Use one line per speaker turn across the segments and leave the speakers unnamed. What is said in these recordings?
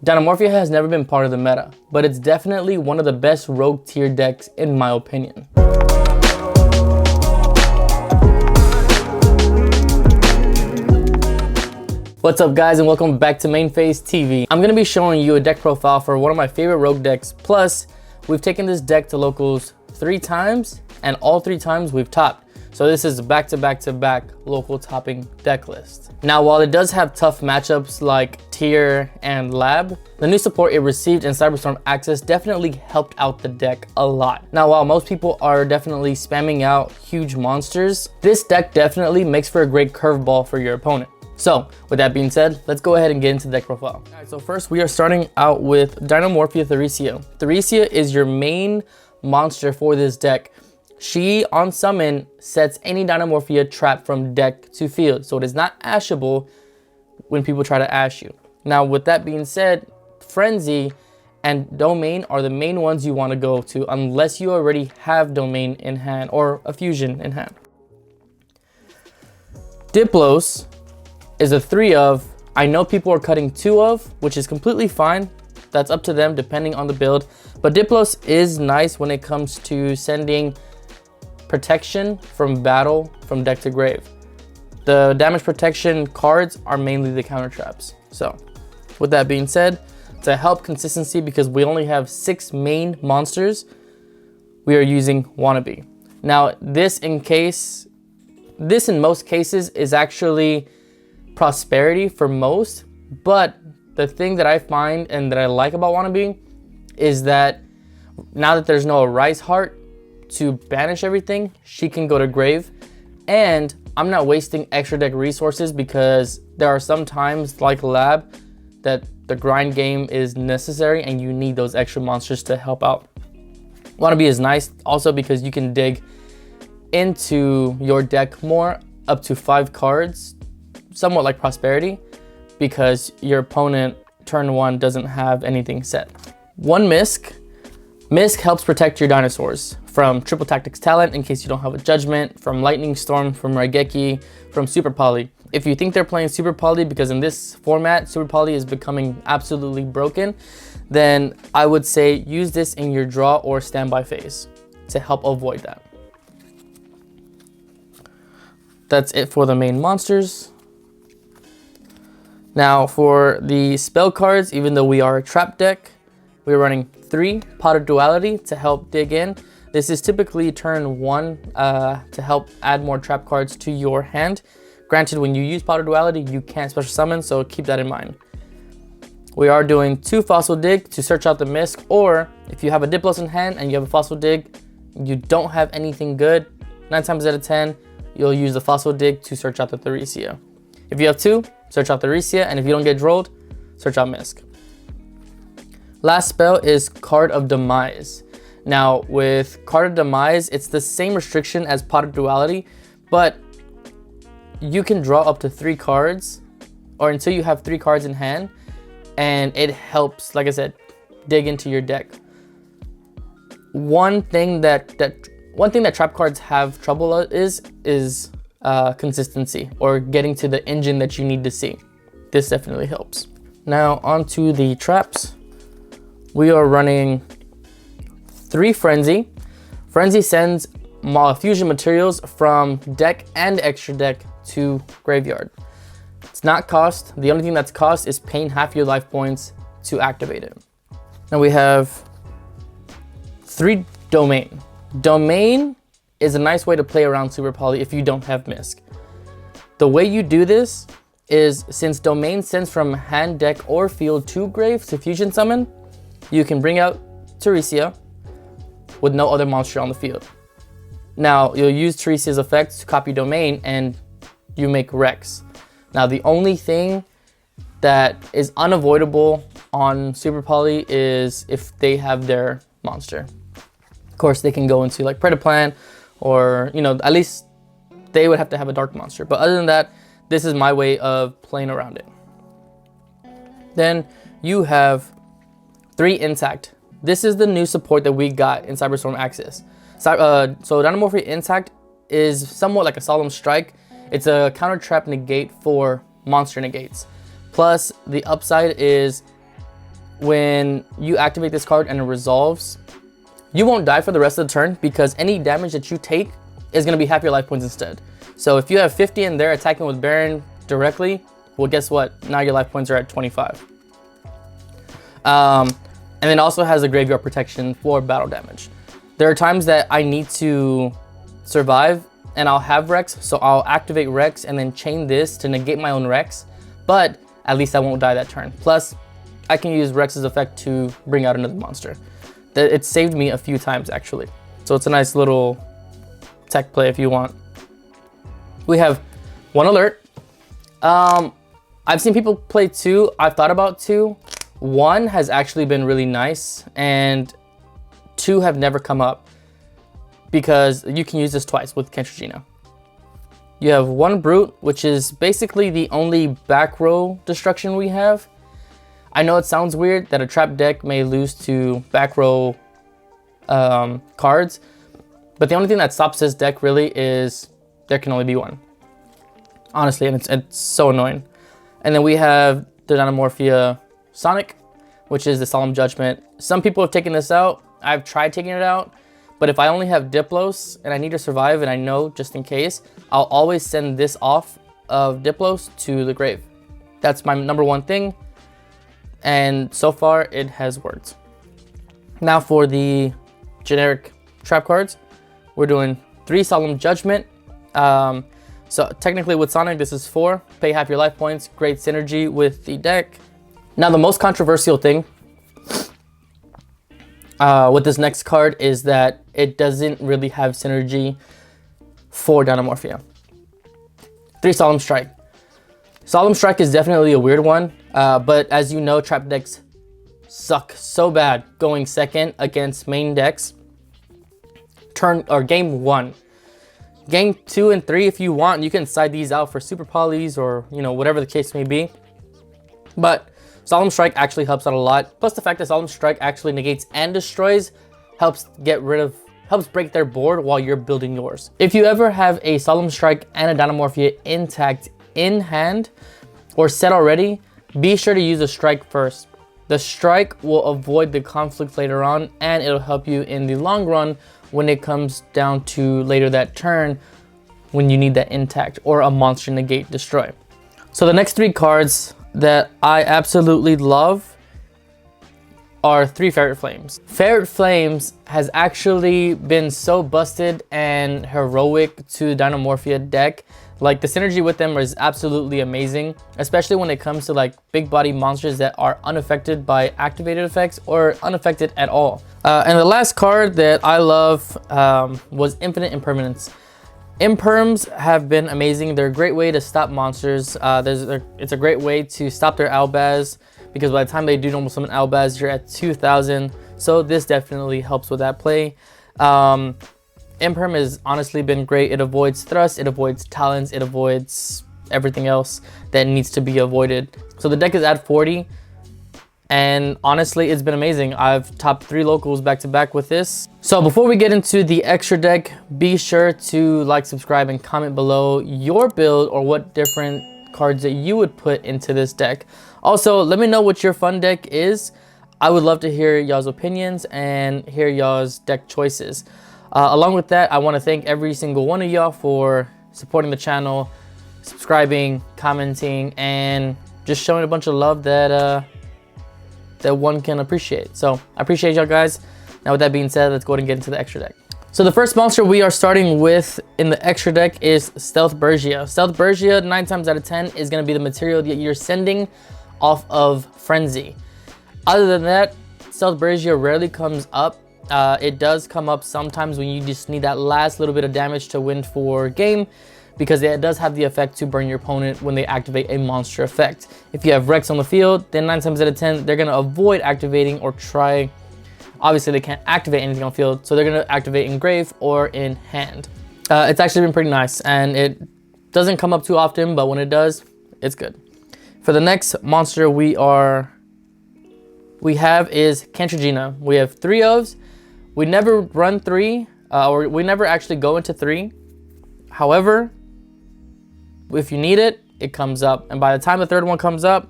Dinomorphia has never been part of the meta, but it's definitely one of the best rogue tier decks in my opinion. What's up guys, and welcome back to Main Phase TV. I'm gonna be showing you a deck profile for one of my favorite rogue decks, plus we've taken this deck to locals 3 times and all 3 times we've topped. So this is back-to-back local topping deck list. Now, while it does have tough matchups like Tier and Lab, the new support it received in Cyberstorm Access definitely helped out the deck a lot. Now, while most people are definitely spamming out huge monsters, this deck definitely makes for a great curveball for your opponent. So, with that being said, let's go ahead and get into the deck profile. All right, so first we are starting out with Dinomorphia Theresia. Theresia is your main monster for this deck. She, on summon, sets any Dinomorphia trap from deck to field, so it is not ashable when people try to ash you. Now, with that being said, Frenzy and Domain are the main ones you want to go to unless you already have Domain in hand or a Fusion in hand. Diplos is a 3 of. I know people are cutting 2 of, which is completely fine. That's up to them depending on the build. But Diplos is nice when it comes to sending protection from battle from deck to grave. The damage protection cards are mainly the counter traps. So with that being said, to help consistency, because we only have 6 main monsters, we are using Wannabe. Now this in most cases is actually prosperity for most, but the thing that I find and that I like about Wannabe is that now that there's no Rise Heart to banish everything, she can go to grave, and I'm not wasting extra deck resources because there are some times like Lab that the grind game is necessary and you need those extra monsters to help out. Wannabe is nice also because you can dig into your deck more, up to 5 cards, somewhat like Prosperity, because your opponent turn 1 doesn't have anything set. 1 Misk. Misk helps protect your dinosaurs from Triple Tactics Talent in case you don't have a Judgment, from Lightning Storm, from Raigeki, from Super Poly. If you think they're playing Super Poly because in this format, Super Poly is becoming absolutely broken, then I would say use this in your draw or standby phase to help avoid that. That's it for the main monsters. Now for the spell cards, even though we are a trap deck, we're running 3 Pot of Duality to help dig in. This is typically turn 1 to help add more trap cards to your hand. Granted, when you use Pot of Duality, you can't special summon, so keep that in mind. We are doing 2 Fossil Dig to search out the Misk, or if you have a Diplos in hand and you have a Fossil Dig, you don't have anything good, 9 times out of 10, you'll use the Fossil Dig to search out the Theresia. If you have 2, search out Theresia, and if you don't get drolled, search out Misk. Last spell is Card of Demise. Now with Card of Demise, it's the same restriction as Pot of Duality, but you can draw up to 3 cards, or until you have 3 cards in hand, and it helps, like I said, dig into your deck. One thing that trap cards have trouble is consistency, or getting to the engine that you need to see. This definitely helps. Now onto the traps. We are running 3 Frenzy. Frenzy sends fusion materials from deck and extra deck to graveyard. It's not cost. The only thing that's cost is paying half your life points to activate it. Now we have 3 Domain. Domain is a nice way to play around Super Poly if you don't have Misk. The way you do this is, since Domain sends from hand, deck, or field to grave to fusion summon, you can bring out Theresia with no other monster on the field. Now, you'll use Teresia's effect to copy Domain and you make Rex. Now, the only thing that is unavoidable on Super Poly is if they have their monster. Of course, they can go into like Predaplan, or, you know, at least they would have to have a dark monster. But other than that, this is my way of playing around it. Then you have 3 Intact. This is the new support that we got in Cyberstorm Access. So Dinomorphia Intact is somewhat like a Solemn Strike. It's a counter trap negate for monster negates. Plus, the upside is when you activate this card and it resolves, you won't die for the rest of the turn because any damage that you take is going to be half your life points instead. So if you have 50 and they're attacking with Baron directly, well, guess what? Now your life points are at 25. And then also has a graveyard protection for battle damage. There are times that I need to survive and I'll have Rex, so I'll activate Rex and then chain this to negate my own Rex, but at least I won't die that turn. Plus, I can use Rex's effect to bring out another monster. It saved me a few times actually. So it's a nice little tech play if you want. We have 1 alert. I've seen people play 2. I've thought about 2. 1 has actually been really nice and 2 have never come up because you can use this twice with Kentrigina. You have 1 Brute, which is basically the only back row destruction we have. I know it sounds weird that a trap deck may lose to back row cards, but the only thing that stops this deck really is there can only be 1. Honestly, and it's so annoying. And then we have the Dinomorphia Sonic, which is the Solemn Judgment. Some people have taken this out. I've tried taking it out, but if I only have Diplos and I need to survive and I know just in case, I'll always send this off of Diplos to the grave. That's my #1 thing. And so far it has worked. Now for the generic trap cards, we're doing 3 Solemn Judgment. So technically with Sonic, this is 4. Pay half your life points. Great synergy with the deck. Now the most controversial thing with this next card is that it doesn't really have synergy for Dinomorphia. 3 Solemn Strike. Solemn Strike is definitely a weird one, but as you know, trap decks suck so bad going second against main decks. Game 1. Game 2 and 3, if you want, you can side these out for super polys or, you know, whatever the case may be. But Solemn Strike actually helps out a lot. Plus the fact that Solemn Strike actually negates and destroys helps break their board while you're building yours. If you ever have a Solemn Strike and a Dinomorphia intact in hand or set already, be sure to use a strike first. The strike will avoid the conflict later on and it'll help you in the long run when it comes down to later that turn when you need that intact or a monster negate destroy. So the next 3 cards that I absolutely love are 3 Ferret Flames. Ferret Flames has actually been so busted and heroic to Dinomorphia deck. Like the synergy with them is absolutely amazing, especially when it comes to like big body monsters that are unaffected by activated effects or unaffected at all. And the last card that I love was Infinite Impermanence. Imperms have been amazing. They're a great way to stop monsters. It's a great way to stop their Albaz because by the time they do normal summon Albaz, you're at 2,000. So this definitely helps with that play. Imperm has honestly been great. It avoids thrust, it avoids talents, it avoids everything else that needs to be avoided. So the deck is at 40 and honestly it's been amazing. I've topped 3 locals back to back with this. So before we get into the extra deck, be sure to like, subscribe, and comment below your build or what different cards that you would put into this deck. Also, let me know what your fun deck is. I would love to hear y'all's opinions and hear y'all's deck choices. Along with that, I want to thank every single one of y'all for supporting the channel, subscribing, commenting, and just showing a bunch of love that that one can appreciate. So I appreciate y'all guys. Now with that being said, let's go ahead and get into the extra deck. So the first monster we are starting with in the extra deck is Stealth Bergia. Stealth Bergia, 9 times out of 10, is going to be the material that you're sending off of Frenzy. Other than that, Stealth Bergia rarely comes up. It does come up sometimes when you just need that last little bit of damage to win for game, because it does have the effect to burn your opponent when they activate a monster effect. If you have Rex on the field, then 9 times out of 10, they're going to avoid activating or try. Obviously, they can't activate anything on field, so they're going to activate in grave or in hand. It's actually been pretty nice, and it doesn't come up too often, but when it does, it's good. For the next monster we have is Kentrigina. We have 3 ofs. We never run 3, or we never actually go into 3. However, if you need it, it comes up. And by the time the 3rd one comes up,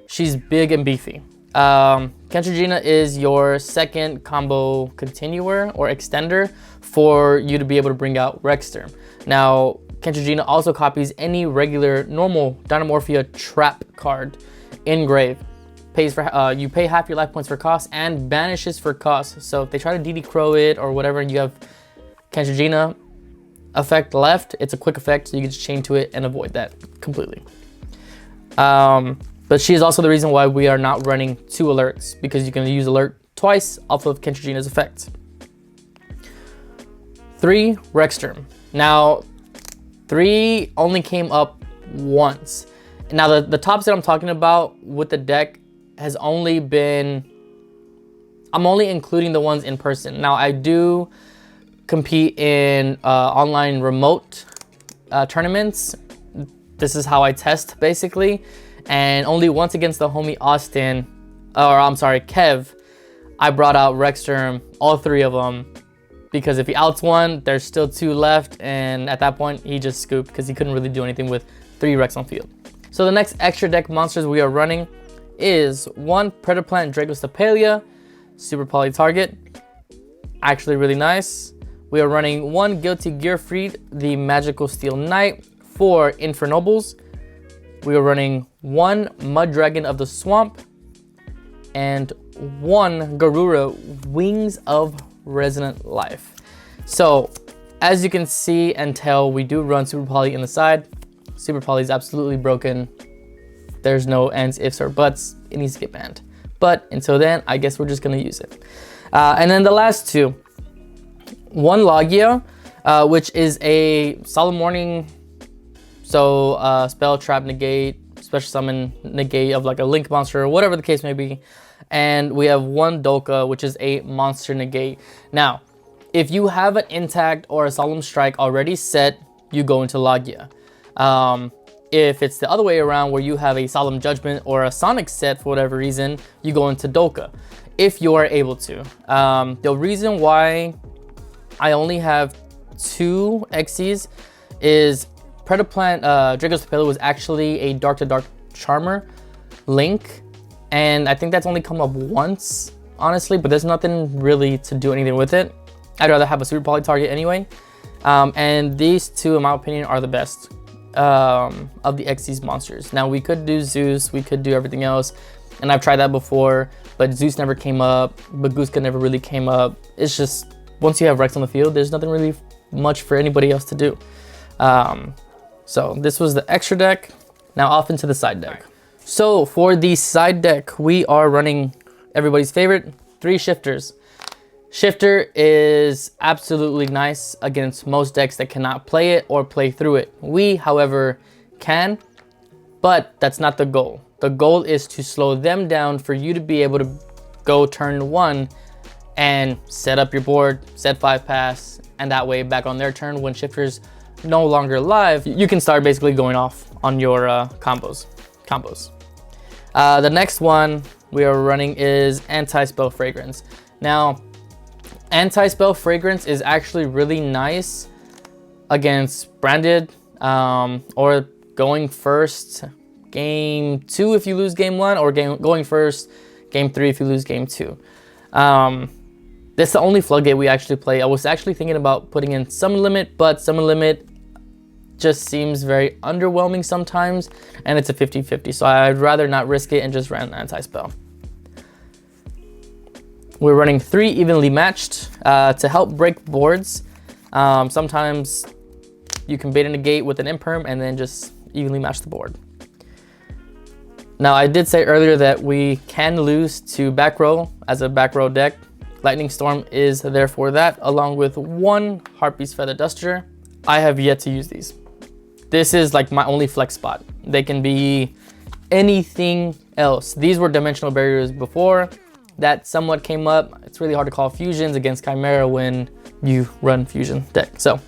she's big and beefy. Kentrigina is your second combo continuer or extender for you to be able to bring out Rexterm. Now, Kentrigina also copies any regular normal Dinomorphia trap card in grave. Pays for you pay half your life points for cost and banishes for cost. So if they try to DD Crow it or whatever and you have Kentrigina effect left, it's a quick effect, so you can just chain to it and avoid that completely. But she is also the reason why we are not running 2 alerts, because you can use alert twice off of Kentrigina's effect. 3, Rexterm. Now, 3 only came up once. Now, the tops that I'm talking about with the deck has only been... I'm only including the ones in person. Now, I do compete in online remote tournaments. This is how I test, basically. And only once against the homie Austin, or I'm sorry, Kev, I brought out Rexterm, all 3 of them. Because if he outs one, there's still 2 left, and at that point, he just scooped because he couldn't really do anything with 3 Rex on field. So the next extra deck monsters we are running is 1 Predaplant Dragostapelia, super poly target, actually really nice. We are running 1 Guilty Gearfried, the Magical Steel Knight, 4 Infernobles. We are running 1 Mud Dragon of the Swamp, and 1 Garura Wings of Resonant Life. So as you can see and tell, we do run Super Poly in the side. Super Poly is absolutely broken. There's no ands, ifs, or buts. It needs to get banned. But until then, I guess we're just gonna use it. And then the last 2. 1 Logia, which is a Solemn Warning, so spell, trap, negate, special summon, negate of like a link monster or whatever the case may be. And we have 1 Dolka, which is a monster negate. Now, if you have an Intact or a Solemn Strike already set, you go into Logia. If it's the other way around, where you have a Solemn Judgment or a Sonic set for whatever reason, you go into Dolka, if you are able to. The reason why I only have 2 Xyz is Predaplant Dragostapelia was actually a Dark to Dark Charmer link, and I think that's only come up once, honestly, but there's nothing really to do anything with it. I'd rather have a super poly target anyway. And these 2, in my opinion, are the best of the Xyz monsters. Now, we could do Zeus, we could do everything else, and I've tried that before, but Zeus never came up, Baguska never really came up. It's just, once you have Rex on the field, there's nothing really much for anybody else to do. So this was the extra deck. Now off into the side deck. So for the side deck, we are running everybody's favorite, 3 Shifters. Shifter is absolutely nice against most decks that cannot play it or play through it. We, however, can, but that's not the goal. The goal is to slow them down for you to be able to go turn 1 and set up your board, set 5 pass, and that way back on their turn when Shifter's no longer live, you can start basically going off on your combos. The next one we are running is Anti-Spell Fragrance. Now, Anti-Spell Fragrance is actually really nice against Branded, or going first game 2 if you lose game 1, or going first game 3 if you lose game 2. That's the only floodgate we actually play. I was actually thinking about putting in Summon Limit, but Summon Limit just seems very underwhelming sometimes, and it's a 50-50, so I'd rather not risk it and just run Anti-Spell. We're running 3 evenly matched to help break boards. Sometimes you can bait in a gate with an imperm and then just evenly match the board. Now, I did say earlier that we can lose to back row as a back row deck. Lightning Storm is there for that, along with 1 Harpy's Feather Duster. I have yet to use these. This is like my only flex spot. They can be anything else. These were dimensional barriers before. That somewhat came up. It's really hard to call fusions against Chimera when you run fusion deck. So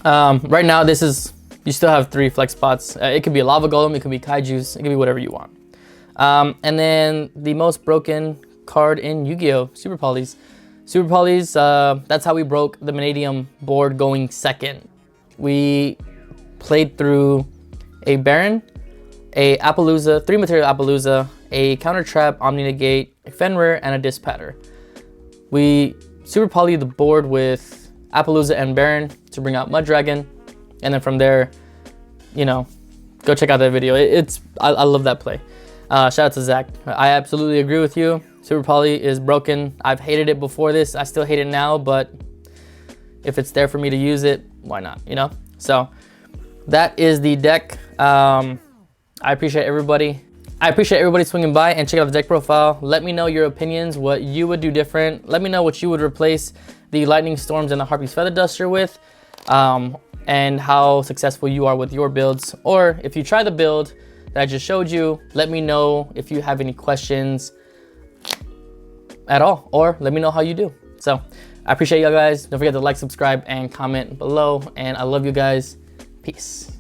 right now, this is, you still have 3 flex spots. It could be a Lava Golem, it could be Kaijus, it could be whatever you want. And then the most broken card in Yu-Gi-Oh! Super Polys. Super Polys, that's how we broke the Vanadium board going second. We played through a Baron, a Appaloosa, 3 material Appaloosa, a counter trap, omni negate, a Fenrir, and a dispatter. We super poly the board with Appaloosa and Baron to bring out Mud Dragon, and then from there, you know, go check out that video. I love that play. Shout out to Zach. I absolutely agree with you. Super poly is broken. I've hated it before this. I still hate it now, but if it's there for me to use it, why not, you know? So that is the deck. I appreciate everybody. I appreciate everybody swinging by and check out the deck profile. Let me know your opinions, what you would do different. Let me know what you would replace the Lightning Storms and the Harpy's Feather Duster with, and how successful you are with your builds. Or if you try the build that I just showed you, let me know if you have any questions at all, or let me know how you do. So I appreciate you guys. Don't forget to like, subscribe, and comment below. And I love you guys. Peace.